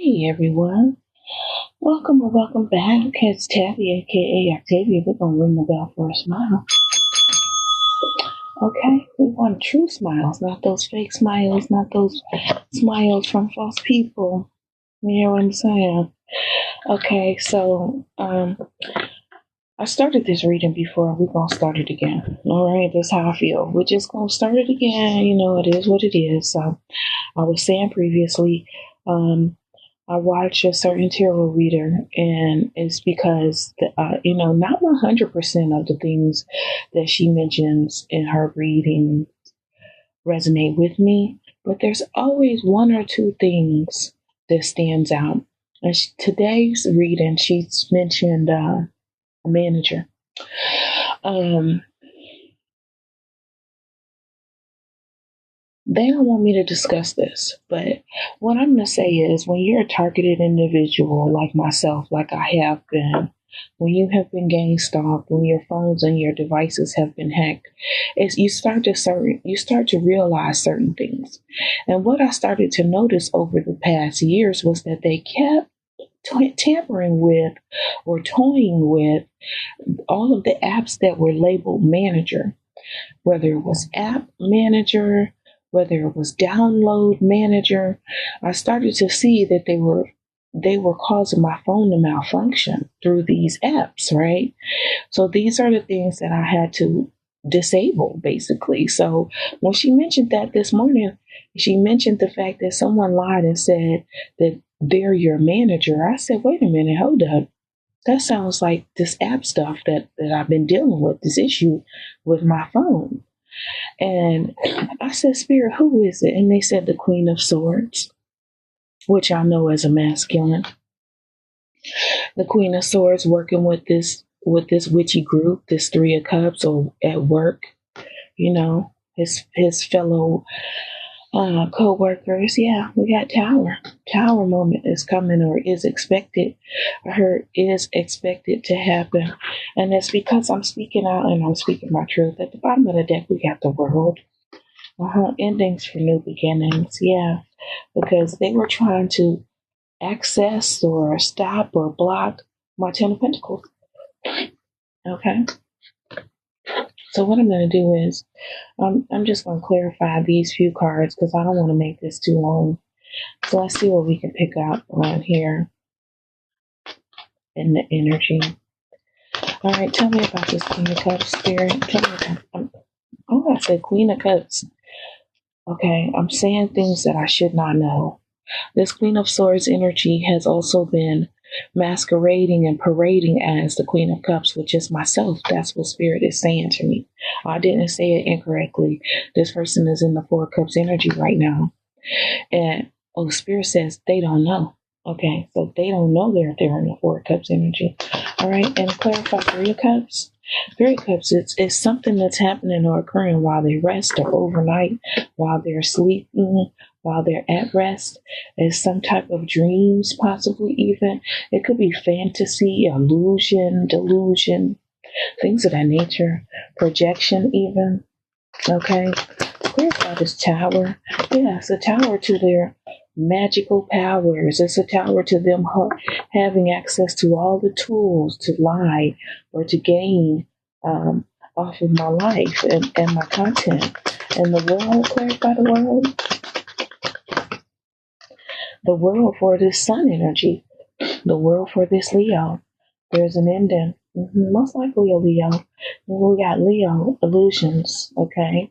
Hey everyone, welcome or welcome back. It's Tabby, aka Octavia. We're gonna ring the bell for a smile. Okay, we want true smiles, not those fake smiles, not those smiles from false people. You hear what I'm saying? Okay, so I started this reading before. We're gonna start it again. All right, that's how I feel. We're just gonna start it again. You know, it is what it is. So I was saying previously, I watch a certain tarot reader, and it's because not 100% of the things that she mentions in her reading resonate with me, but there's always one or two things that stands out. And today's reading, she's mentioned a manager. Um, they don't want me to discuss this, but what I'm going to say is when you're a targeted individual like myself, like I have been, when you have been gang stalked, when your phones and your devices have been hacked, you start to realize certain things. And what I started to notice over the past years was that they kept tampering with or toying with all of the apps that were labeled manager, whether it was app manager, whether it was download manager. I started to see that they were causing my phone to malfunction through these apps, right? So these are the things that I had to disable basically. So when she mentioned that this morning, she mentioned the fact that someone lied and said that they're your manager. I said, wait a minute, hold up. That sounds like this app stuff that I've been dealing with, this issue with my phone. And I said, Spirit, who is it? And they said the Queen of Swords, which I know as a masculine. The Queen of Swords working with this witchy group, this Three of Cups, or at work, his fellow co-workers. Yeah, we got Tower moment is coming, or is expected to happen. And it's because I'm speaking out and I'm speaking my truth. At the bottom of the deck we got the World. Endings for new beginnings. Yeah, because they were trying to access or stop or block my Ten of Pentacles. Okay, so what I'm going to do is I'm just going to clarify these few cards because I don't want to make this too long. So let's see what we can pick up on here in the energy. All right, tell me about this Queen of Cups, Spirit. Tell me about. I said Queen of Cups. Okay, I'm saying things that I should not know. This Queen of Swords energy has also been masquerading and parading as the Queen of Cups, which is myself. That's what Spirit is saying to me. I didn't say it incorrectly. This person is in the Four of Cups energy right now. And Spirit says they don't know. Okay, so they don't know they're in the Four of Cups energy. All right, and clarify Three of Cups. Three of Cups, it's something that's happening or occurring while they rest or overnight, while they're sleeping, while they're at rest. It's some type of dreams, possibly even. It could be fantasy, illusion, delusion, things of that nature, projection even. Okay, clarify this Tower. Yeah, it's a tower to their magical powers. It's a tower to them having access to all the tools to lie or to gain off of my life and my content. And the world, clarify the world. The world for this sun energy. The world for this Leo. There's an ending. Most likely a Leo. And we got Leo illusions, okay?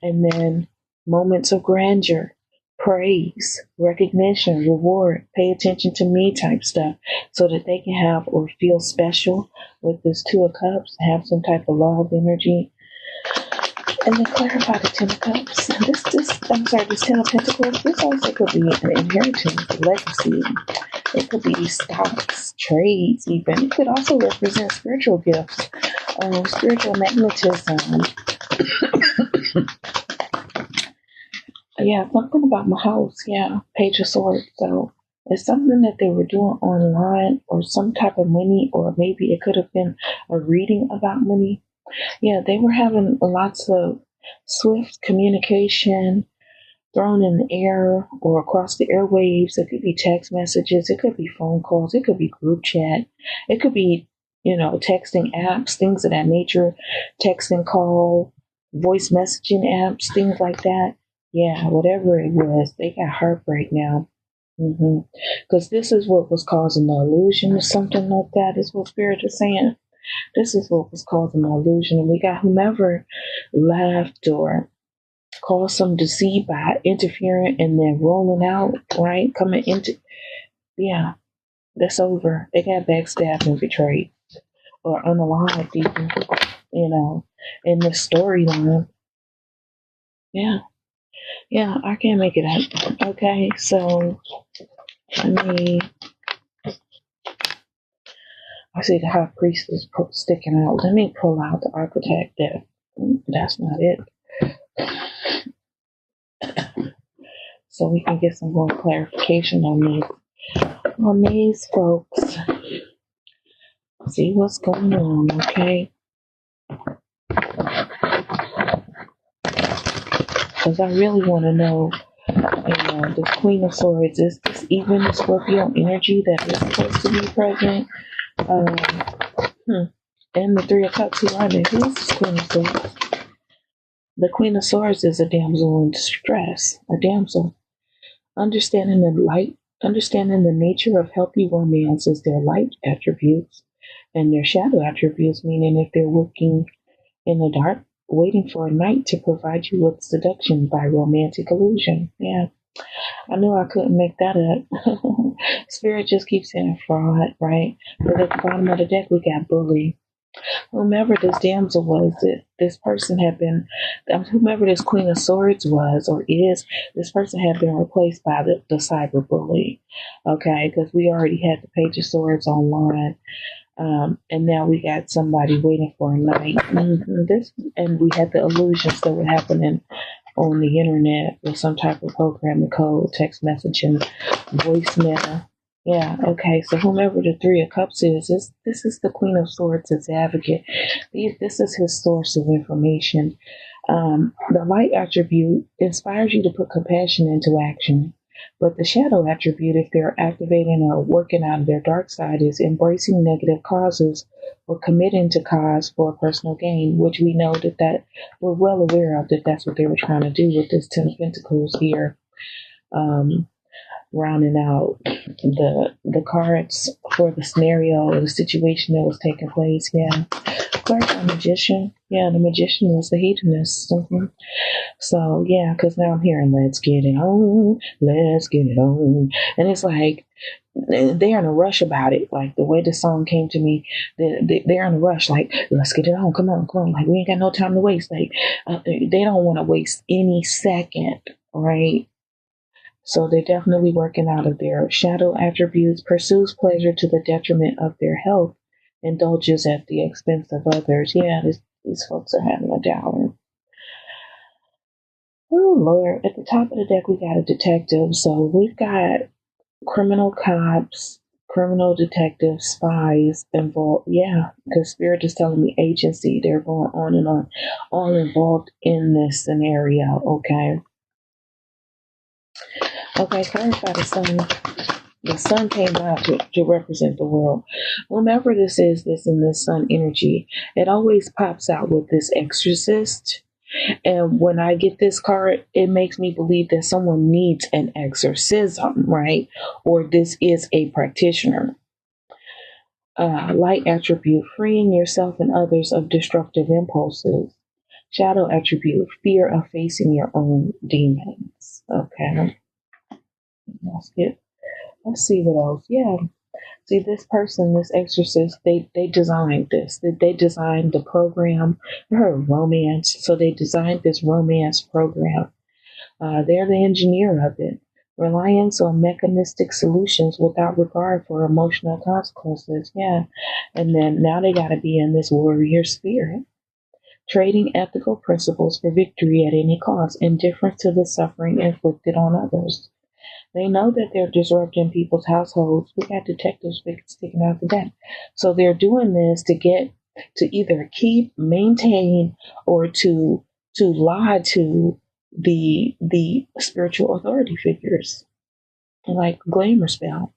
And then moments of grandeur, praise, recognition, reward, pay attention to me type stuff so that they can have or feel special with this Two of Cups, have some type of love energy. And then clarify the Ten of Cups. This Ten of Pentacles, this also could be an inheritance, legacy. It could be stocks, trades, even. It could also represent spiritual gifts, spiritual magnetism. Yeah, something about my house. Yeah, Page of Swords. So it's something that they were doing online or some type of money, or maybe it could have been a reading about money. Yeah, they were having lots of swift communication thrown in the air or across the airwaves. It could be text messages. It could be phone calls. It could be group chat. It could be, texting apps, things of that nature, texting call, voice messaging apps, things like that. Yeah, whatever it was, they got heartbreak now. Because this is what was causing the illusion or something like that, is what Spirit is saying. This is what was causing the illusion. And we got whomever laughed or caused some deceit by interfering and then rolling out, right? Coming into, yeah, that's over. They got backstabbed and betrayed or unalive people, in the storyline. Yeah, yeah, I can't make it up. Okay, so let me. I see the high priest is sticking out. Let me pull out the architect. That's not it. So we can get some more clarification on these folks. See what's going on, okay? Because I really want to know, this Queen of Swords, is this even the Scorpio energy that is supposed to be present? And the Three of Cups, who are they? Who is this Queen of Swords? The Queen of Swords is a damsel in distress, a damsel. Understanding the nature of healthy romance is their light attributes and their shadow attributes, meaning if they're working in the dark, waiting for a night to provide you with seduction by romantic illusion. Yeah, I knew I couldn't make that up. Spirit just keeps saying fraud, right? But at the bottom of the deck, we got bully. Whomever this damsel was, this person had been, whomever this Queen of Swords was or is, this person had been replaced by the cyber bully. Okay, because we already had the Page of Swords online. And now we got somebody waiting for a night. And we had the illusions that were happening on the internet with some type of programming code, text messaging, voicemail. Yeah, okay. So whomever the Three of Cups is, this is the Queen of Swords' his advocate. This is his source of information. The light attribute inspires you to put compassion into action. But the shadow attribute, if they're activating or working out of their dark side, is embracing negative causes or committing to cause for personal gain, which we know that we're well aware of, that that's what they were trying to do with this Ten of Pentacles here. Rounding out the cards for the scenario or the situation that was taking place. Yeah. Clarify magician. Yeah, the magician was the hedonist. So yeah, because now I'm hearing let's get it on, let's get it on. And it's like they're in a rush about it. Like the way the song came to me, they're in a rush, like, let's get it on, come on. Like, we ain't got no time to waste. Like, they don't want to waste any second, right? So they're definitely working out of their shadow attributes, pursues pleasure to the detriment of their health, indulges at the expense of others. Yeah, these folks are having a downer. Oh, Lord. At the top of the deck, we got a detective. So we've got criminal cops, criminal detectives, spies involved. Yeah, because Spirit is telling me agency. They're going on and on, all involved in this scenario. Okay. Okay, clarify the sun. The sun came out to represent the world. Whomever this is, this in this sun energy, it always pops out with this exorcist. And when I get this card, it makes me believe that someone needs an exorcism, right? Or this is a practitioner. Light attribute, freeing yourself and others of destructive impulses. Shadow attribute, fear of facing your own demons. Okay. Let's see what else. Yeah. See, this person, this exorcist, they designed this. They designed the program, her romance. So they designed this romance program. They're the engineer of it. Reliance on mechanistic solutions without regard for emotional consequences. Yeah. And then now they got to be in this warrior spirit. Trading ethical principles for victory at any cost, indifferent to the suffering inflicted on others. They know that they're disrupting people's households. We got detectives sticking out the back. So they're doing this to either keep, maintain, or to lie to the spiritual authority figures, like glamour spell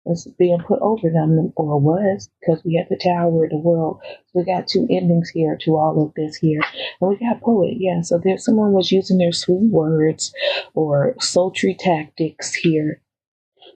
was being put over them, or was, because we had the tower of the world. So we got two endings here to all of this here. And we got poet, yeah. So there's someone was using their sweet words or sultry tactics here.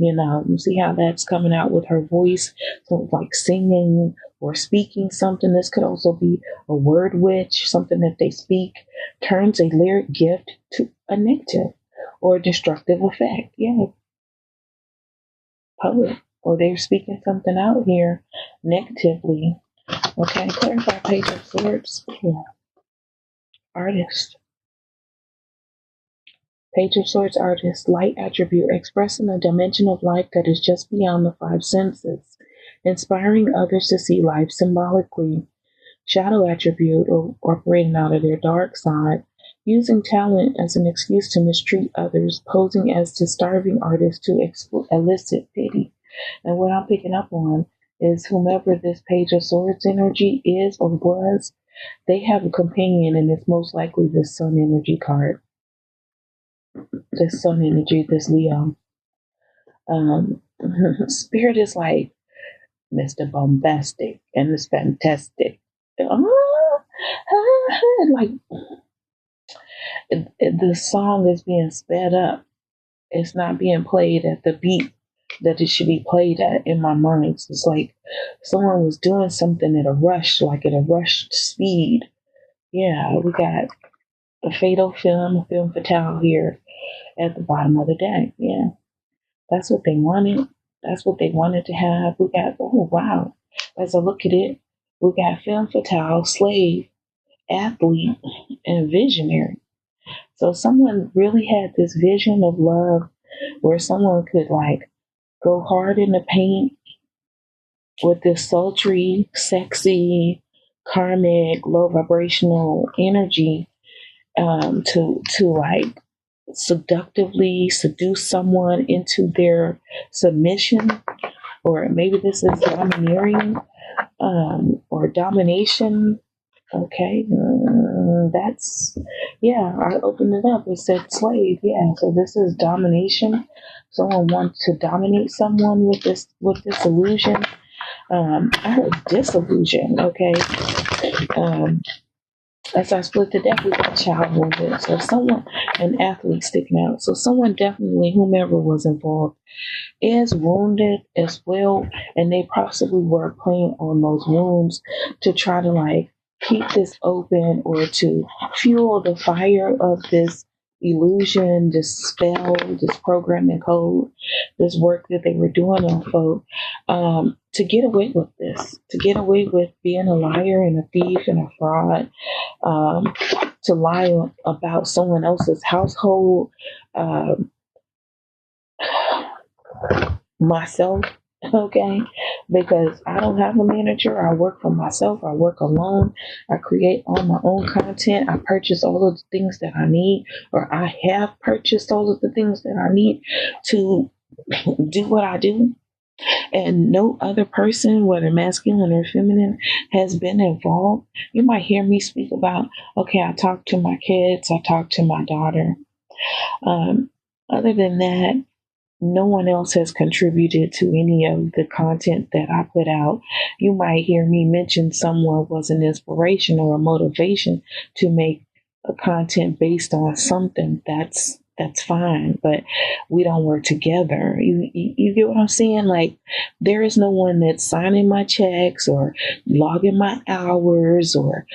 You see how that's coming out with her voice, so like singing or speaking something. This could also be a word witch, something that they speak turns a lyric gift to a negative or destructive effect. Yeah, poet, or they're speaking something out here negatively. Okay, clarify page of swords. Yeah. Artist. Page of Swords artist, light attribute, expressing a dimension of life that is just beyond the five senses, inspiring others to see life symbolically. Shadow attribute, or operating out of their dark side, using talent as an excuse to mistreat others, posing as the starving artist to elicit pity. And what I'm picking up on is whomever this Page of Swords energy is or was, they have a companion, and it's most likely this Sun energy card. This Sun energy, this Leo. Spirit is like Mr. Bombastic and it's fantastic. Like the song is being sped up. It's not being played at the beat that it should be played at in my mind. It's like someone was doing something at a rush, like at a rushed speed. Yeah, we got the fatal film fatale here at the bottom of the deck. Yeah, that's what they wanted. That's what they wanted to have. We got, oh wow. As I look at it, we got femme fatale, slave, athlete, and visionary. So someone really had this vision of love where someone could like go hard in the paint with this sultry, sexy, karmic, low vibrational energy, to like seductively seduce someone into their submission, or maybe this is domineering, or domination. Okay, that's, yeah, I opened it up. It said slave. Yeah, so this is domination. Someone wants to dominate someone with this illusion. I heard disillusion. Okay, um, as I split the deck, we got child wounded. So someone, an athlete sticking out. So someone definitely, whomever was involved, is wounded as well, and they possibly were playing on those wounds to try to like keep this open or to fuel the fire of this illusion, this spell, this programming code, this work that they were doing on folk, to get away with this, to get away with being a liar and a thief and a fraud, to lie about someone else's household. Um, Myself, okay, because I don't have a manager. I work for myself. I work alone. I create all my own content. I purchase all of the things that I need, or I have purchased all of the things that I need to do what I do. And no other person, whether masculine or feminine, has been involved. You might hear me speak about, okay, I talk to my kids, I talk to my daughter. Um, Other than that, no one else has contributed to any of the content that I put out. You might hear me mention someone was an inspiration or a motivation to make a content based on something. That's fine, but we don't work together. You get what I'm saying? Like, there is no one that's signing my checks or logging my hours or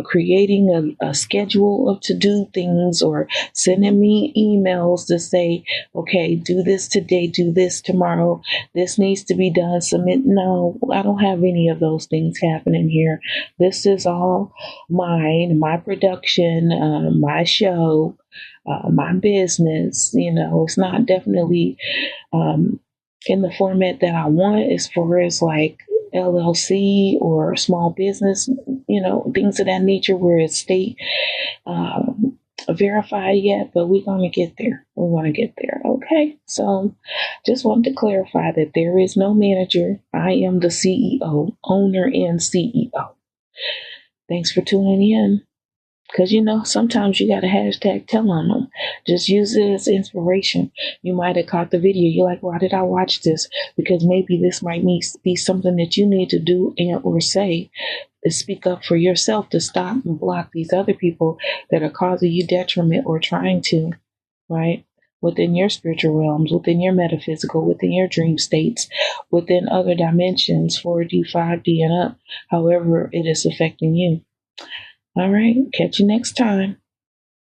creating a schedule of to do things or sending me emails to say, okay, do this today, do this tomorrow, this needs to be done, submit. No, I don't have any of those things happening here. This is all mine, my production, my show, my business. It's not definitely in the format that I want as far as like LLC or small business, things of that nature where it's state verified yet, but we're going to get there. We want to get there. Okay. So just wanted to clarify that there is no manager. I am the CEO, owner and CEO. Thanks for tuning in. Because, sometimes you got to hashtag tell on them. Just use it as inspiration. You might have caught the video. You're like, why did I watch this? Because maybe this might be something that you need to do and or say to speak up for yourself, to stop and block these other people that are causing you detriment or trying to, right? Within your spiritual realms, within your metaphysical, within your dream states, within other dimensions, 4D, 5D, and up, however it is affecting you. All right, catch you next time.